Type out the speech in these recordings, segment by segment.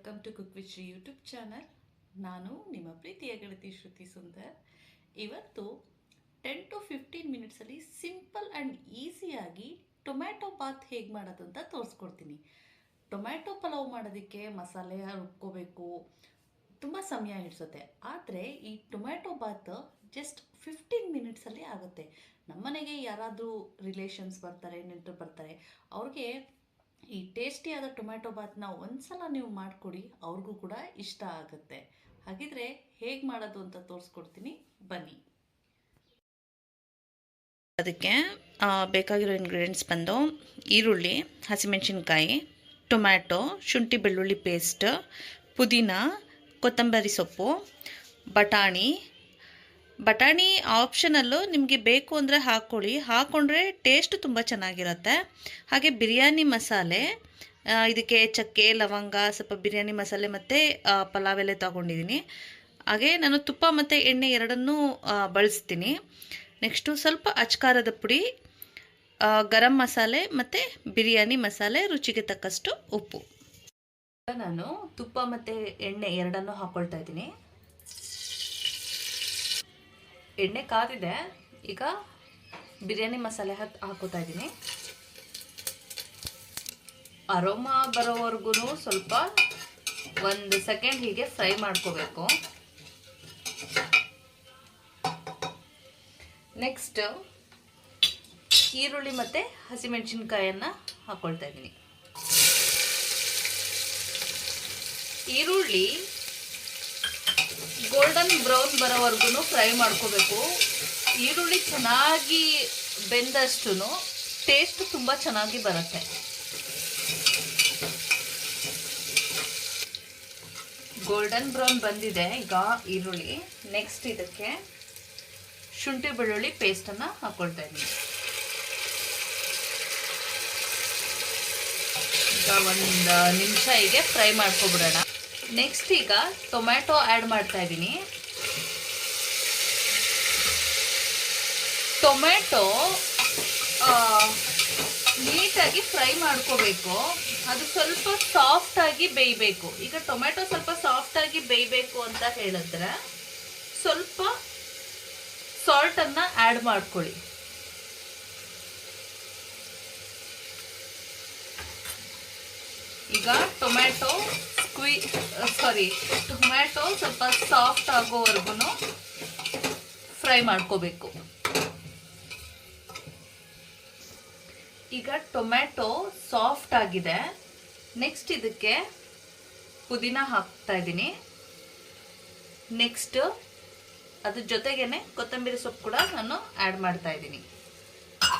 Welcome to cook with Shri YouTube channel. ನಾನು ನಿಮ್ಮ ಪ್ರೀತಿಯ ಗೆಳತಿ ಶ್ರುತಿ ಸುಂದರ್. ಇವತ್ತು 10 to 15 ಮಿನಿಟ್ಸಲ್ಲಿ ಸಿಂಪಲ್ ಆ್ಯಂಡ್ ಈಸಿಯಾಗಿ ಟೊಮ್ಯಾಟೊ ಬಾತ್ ಹೇಗೆ ಮಾಡೋದು ಅಂತ ತೋರಿಸ್ಕೊಡ್ತೀನಿ. ಟೊಮ್ಯಾಟೊ ಪಲಾವ್ ಮಾಡೋದಕ್ಕೆ ಮಸಾಲೆ ರುಬ್ಕೋಬೇಕು, ತುಂಬ ಸಮಯ ಹಿಡಿಸುತ್ತೆ. ಆದರೆ ಈ ಟೊಮ್ಯಾಟೊ ಬಾತ್ ಜಸ್ಟ್ 15 ಮಿನಿಟ್ಸಲ್ಲಿ ಆಗುತ್ತೆ. ನಮ್ಮನೆಗೆ ಯಾರಾದರೂ ರಿಲೇಷನ್ಸ್ ಬರ್ತಾರೆ, ನೆಂಟರು ಬರ್ತಾರೆ, ಅವ್ರಿಗೆ ಈ ಟೇಸ್ಟಿಯಾದ ಟೊಮ್ಯಾಟೊ ಬಾತ್ನ ಒಂದ್ಸಲ ನೀವು ಮಾಡಿಕೊಡಿ, ಅವ್ರಿಗೂ ಕೂಡ ಇಷ್ಟ ಆಗುತ್ತೆ. ಹಾಗಿದ್ರೆ ಹೇಗೆ ಮಾಡೋದು ಅಂತ ತೋರಿಸ್ಕೊಡ್ತೀನಿ, ಬನ್ನಿ. ಅದಕ್ಕೆ ಬೇಕಾಗಿರೋ ಇಂಗ್ರೀಡಿಯೆಂಟ್ಸ್ ಬಂದು ಈರುಳ್ಳಿ, ಹಸಿಮೆಣಸಿನ್ಕಾಯಿ, ಟೊಮ್ಯಾಟೊ, ಶುಂಠಿ ಬೆಳ್ಳುಳ್ಳಿ ಪೇಸ್ಟ್, ಪುದೀನ, ಕೊತ್ತಂಬರಿ ಸೊಪ್ಪು, ಬಟಾಣಿ ಆಪ್ಷನಲ್ಲು, ನಿಮಗೆ ಬೇಕು ಅಂದರೆ ಹಾಕ್ಕೊಂಡ್ರೆ ಟೇಸ್ಟ್ ತುಂಬ ಚೆನ್ನಾಗಿರುತ್ತೆ. ಹಾಗೆ ಬಿರಿಯಾನಿ ಮಸಾಲೆ, ಇದಕ್ಕೆ ಚಕ್ಕೆ, ಲವಂಗ, ಸ್ವಲ್ಪ ಬಿರಿಯಾನಿ ಮಸಾಲೆ ಮತ್ತು ಪಲಾವ್ ಎಲೆ ತೊಗೊಂಡಿದ್ದೀನಿ. ಹಾಗೆ ನಾನು ತುಪ್ಪ ಮತ್ತು ಎಣ್ಣೆ ಎರಡನ್ನೂ ಬಳಸ್ತೀನಿ. ನೆಕ್ಸ್ಟು ಸ್ವಲ್ಪ ಅಚ್ಕಾರದ ಪುಡಿ, ಗರಂ ಮಸಾಲೆ ಮತ್ತು ಬಿರಿಯಾನಿ ಮಸಾಲೆ, ರುಚಿಗೆ ತಕ್ಕಷ್ಟು ಉಪ್ಪು. ನಾನು ತುಪ್ಪ ಮತ್ತು ಎಣ್ಣೆ ಎರಡನ್ನೂ ಹಾಕ್ಕೊಳ್ತಾ ಇದ್ದೀನಿ. ಎಣ್ಣೆ ಕಾದಿದೆ. ಈಗ ಬಿರಿಯಾನಿ ಮಸಾಲೆ ಹಾಕೋತಾ ಇದ್ದೀನಿ. ಅರೋಮಾ ಬರೋವರೆಗೂ ಸ್ವಲ್ಪ 1 ಸೆಕೆಂಡ್ ಹೀಗೆ ಫ್ರೈ ಮಾಡ್ಕೋಬೇಕು. ನೆಕ್ಸ್ಟ್ ಈರುಳ್ಳಿ ಮತ್ತು ಹಸಿಮೆಣಸಿನ್ಕಾಯನ್ನು ಹಾಕ್ಕೊಳ್ತಾ ಇದ್ದೀನಿ. ಈರುಳ್ಳಿ ಗೋಲ್ಡನ್ ಬ್ರೌನ್ ಬರೋವರೆಗೂ ಫ್ರೈ ಮಾಡ್ಕೋಬೇಕು. ಈರುಳ್ಳಿ ಚೆನ್ನಾಗಿ ಬೆಂದಷ್ಟು ಟೇಸ್ಟ್ ತುಂಬ ಚೆನ್ನಾಗಿ ಬರುತ್ತೆ. ಗೋಲ್ಡನ್ ಬ್ರೌನ್ ಬಂದಿದೆ ಈಗ ಈರುಳ್ಳಿ. ನೆಕ್ಸ್ಟ್ ಇದಕ್ಕೆ ಶುಂಠಿ ಬೆಳ್ಳುಳ್ಳಿ ಪೇಸ್ಟನ್ನು ಹಾಕ್ಕೊಳ್ತಾ ಇದ್ದೀನಿ. ಈಗ 1 ನಿಮಿಷ ಹೀಗೆ ಫ್ರೈ ಮಾಡ್ಕೊಬಿಡೋಣ. ನೆಕ್ಸ್ಟ್ ಈಗ ಟೊಮ್ಯಾಟೊ ಆ್ಯಡ್ ಮಾಡ್ತಾ ಇದ್ದೀನಿ. ಟೊಮ್ಯಾಟೊ ನೀಟಾಗಿ ಫ್ರೈ ಮಾಡ್ಕೋಬೇಕು. ಅದು ಸ್ವಲ್ಪ ಸಾಫ್ಟಾಗಿ ಬೇಯಬೇಕು. ಈಗ ಟೊಮ್ಯಾಟೊ ಸ್ವಲ್ಪ ಸಾಫ್ಟಾಗಿ ಬೇಯಬೇಕು ಅಂತ ಹೇಳಿದ್ರೆ ಸ್ವಲ್ಪ ಸಾಲ್ಟನ್ನು ಆ್ಯಡ್ ಮಾಡ್ಕೊಳ್ಳಿ. ಈಗ ಟೊಮ್ಯಾಟೊ ಸ್ವಲ್ಪ ಸಾಫ್ಟ್ ಆಗೋವರೆಗೂ ಫ್ರೈ ಮಾಡ್ಕೋಬೇಕು. ಈಗ ಟೊಮ್ಯಾಟೊ ಸಾಫ್ಟ್ ಆಗಿದೆ. ನೆಕ್ಸ್ಟ್ ಇದಕ್ಕೆ ಪುದೀನ ಹಾಕ್ತಾ ಇದ್ದೀನಿ. ನೆಕ್ಸ್ಟ್ ಅದ್ರ ಜೊತೆಗೇನೆ ಕೊತ್ತಂಬರಿ ಸೊಪ್ಪು ಕೂಡ ನಾನು ಆ್ಯಡ್ ಮಾಡ್ತಾ ಇದ್ದೀನಿ.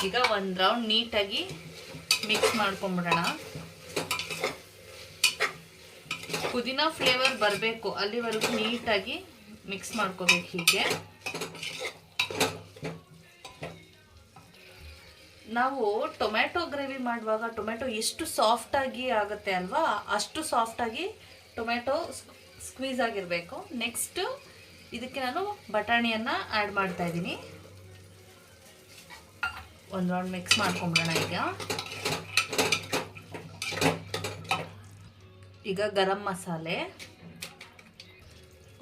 ಈಗ 1 ರೌಂಡ್ ನೀಟಾಗಿ ಮಿಕ್ಸ್ ಮಾಡ್ಕೊಂಬಿಡೋಣ. ಪುದೀನ ಫ್ಲೇವರ್ ಬರಬೇಕು, ಅಲ್ಲಿವರೆಗೂ ನೀಟಾಗಿ ಮಿಕ್ಸ್ ಮಾಡ್ಕೋಬೇಕು. ಹೀಗೆ ನಾವು ಟೊಮ್ಯಾಟೊ ಗ್ರೇವಿ ಮಾಡುವಾಗ ಟೊಮ್ಯಾಟೊ ಎಷ್ಟು ಸಾಫ್ಟಾಗಿ ಆಗುತ್ತೆ ಅಲ್ವಾ, ಅಷ್ಟು ಸಾಫ್ಟಾಗಿ ಟೊಮ್ಯಾಟೊ ಸ್ಕ್ವೀಸ್ ಆಗಿರಬೇಕು. ನೆಕ್ಸ್ಟ್ ಇದಕ್ಕೆ ನಾನು ಬಟಾಣಿಯನ್ನು ಆ್ಯಡ್ ಮಾಡ್ತಾ ಇದ್ದೀನಿ. 1 ರೌಂಡ್ ಮಿಕ್ಸ್ ಮಾಡ್ಕೊಂಬಿಡೋಣ. ಈಗ ಗರಂ ಮಸಾಲೆ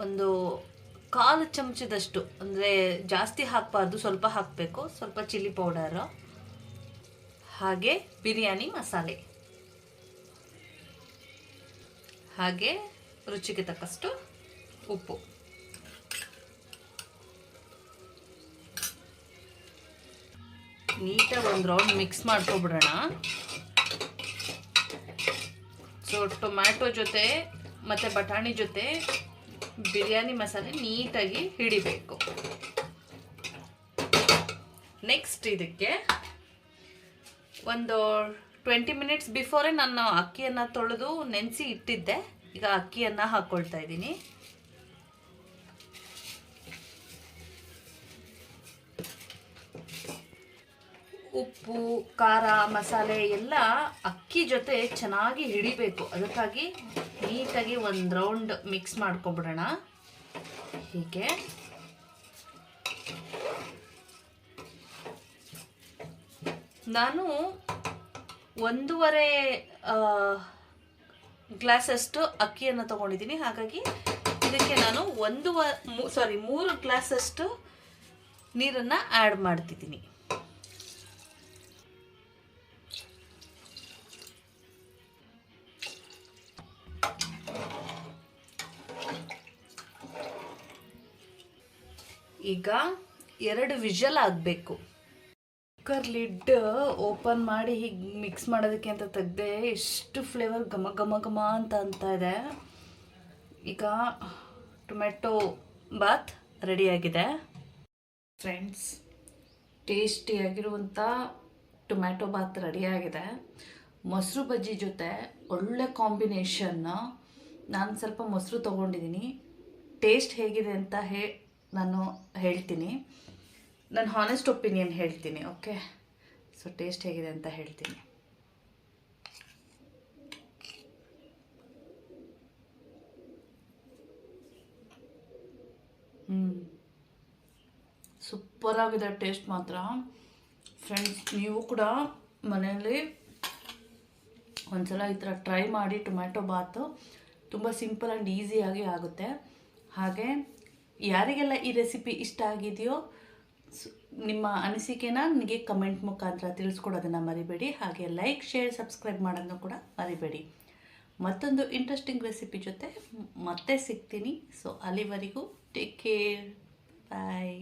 1/4 ಚಮಚದಷ್ಟು, ಅಂದರೆ ಜಾಸ್ತಿ ಹಾಕಬಾರ್ದು, ಸ್ವಲ್ಪ ಹಾಕಬೇಕು. ಸ್ವಲ್ಪ ಚಿಲ್ಲಿ ಪೌಡರು, ಹಾಗೆ ಬಿರಿಯಾನಿ ಮಸಾಲೆ, ಹಾಗೆ ರುಚಿಗೆ ತಕ್ಕಷ್ಟು ಉಪ್ಪು. ನೀಟಾಗಿ 1 ರೌಂಡ್ ಮಿಕ್ಸ್ ಮಾಡ್ಕೊಬಿಡೋಣ. ಸೊ ಟೊಮ್ಯಾಟೊ ಜೊತೆ ಮತ್ತು ಬಟಾಣಿ ಜೊತೆ ಬಿರಿಯಾನಿ ಮಸಾಲೆ ನೀಟಾಗಿ ಹಿಡಿಬೇಕು. ನೆಕ್ಸ್ಟ್ ಇದಕ್ಕೆ 20 ಮಿನಿಟ್ಸ್ ಬಿಫೋರೇ ನಾನು ಅಕ್ಕಿಯನ್ನು ತೊಳೆದು ನೆನೆಸಿ ಇಟ್ಟಿದ್ದೆ. ಈಗ ಅಕ್ಕಿಯನ್ನು ಹಾಕ್ಕೊಳ್ತಾ ಇದ್ದೀನಿ. ಉಪ್ಪು, ಖಾರ, ಮಸಾಲೆ ಎಲ್ಲ ಅಕ್ಕಿ ಜೊತೆ ಚೆನ್ನಾಗಿ ಹಿಡಿಬೇಕು. ಅದಕ್ಕಾಗಿ ನೀಟಾಗಿ 1 ರೌಂಡ್ ಮಿಕ್ಸ್ ಮಾಡ್ಕೊಬಿಡೋಣ. ಹೀಗೆ ನಾನು 1.5 ಗ್ಲಾಸಷ್ಟು ಅಕ್ಕಿಯನ್ನು ತೊಗೊಂಡಿದ್ದೀನಿ. ಹಾಗಾಗಿ ಇದಕ್ಕೆ ನಾನು 3 ಗ್ಲಾಸಷ್ಟು ನೀರನ್ನು ಆ್ಯಡ್ ಮಾಡ್ತಿದ್ದೀನಿ. ಈಗ 2 ವಿಷಲ್ ಆಗಬೇಕು. ಕುಕ್ಕರ್ ಲಿಡ್ ಓಪನ್ ಮಾಡಿ ಹೀಗೆ ಮಿಕ್ಸ್ ಮಾಡೋದಕ್ಕೆ ಅಂತ ತೆಗ್ದೆ. ಎಷ್ಟು ಫ್ಲೇವರ್ ಘಮ ಘಮ ಘಮ ಅಂತ ಇದೆ. ಈಗ ಟೊಮೆಟೊ ಬಾತ್ ರೆಡಿಯಾಗಿದೆ ಫ್ರೆಂಡ್ಸ್. ಟೇಸ್ಟಿಯಾಗಿರುವಂಥ ಟೊಮ್ಯಾಟೊ ಬಾತ್ ರೆಡಿಯಾಗಿದೆ. ಮೊಸರು ಬಜ್ಜಿ ಜೊತೆ ಒಳ್ಳೆ ಕಾಂಬಿನೇಷನ್ನು. ನಾನು ಸ್ವಲ್ಪ ಮೊಸರು ತೊಗೊಂಡಿದ್ದೀನಿ. ಟೇಸ್ಟ್ ಹೇಗಿದೆ ಅಂತ ನಾನು ಹೇಳ್ತೀನಿ. ನನ್ನ ಹಾನೆಸ್ಟ್ ಒಪಿನಿಯನ್ ಹೇಳ್ತೀನಿ. ಓಕೆ, ಸೊ ಟೇಸ್ಟ್ ಹೇಗಿದೆ ಅಂತ ಹೇಳ್ತೀನಿ. ಸೂಪರಾಗಿದೆ ಟೇಸ್ಟ್ ಮಾತ್ರ ಫ್ರೆಂಡ್ಸ್. ನೀವು ಕೂಡ ಮನೆಯಲ್ಲಿ ಒಂದ್ಸಲ ಈ ಥರ ಟ್ರೈ ಮಾಡಿ. ಟೊಮ್ಯಾಟೊ ಬಾತು ತುಂಬ ಸಿಂಪಲ್ ಆ್ಯಂಡ್ ಈಸಿಯಾಗಿ ಆಗುತ್ತೆ. ಹಾಗೆ ಯಾರಿಗೆಲ್ಲ ಈ ರೆಸಿಪಿ ಇಷ್ಟ ಆಗಿದೆಯೋ ನಿಮ್ಮ ಅನಿಸಿಕೆನ ನನಗೆ ಕಮೆಂಟ್ ಮುಖಾಂತರ ತಿಳಿಸ್ಕೊಡೋದನ್ನು ಮರಿಬೇಡಿ. ಹಾಗೆ ಲೈಕ್, ಶೇರ್, ಸಬ್ಸ್ಕ್ರೈಬ್ ಮಾಡೋದನ್ನು ಕೂಡ ಮರಿಬೇಡಿ. ಮತ್ತೊಂದು ಇಂಟ್ರೆಸ್ಟಿಂಗ್ ರೆಸಿಪಿ ಜೊತೆ ಮತ್ತೆ ಸಿಗ್ತೀನಿ. ಸೊ ಅಲ್ಲಿವರೆಗೂ ಟೇಕ್ ಕೇರ್, ಬಾಯ್.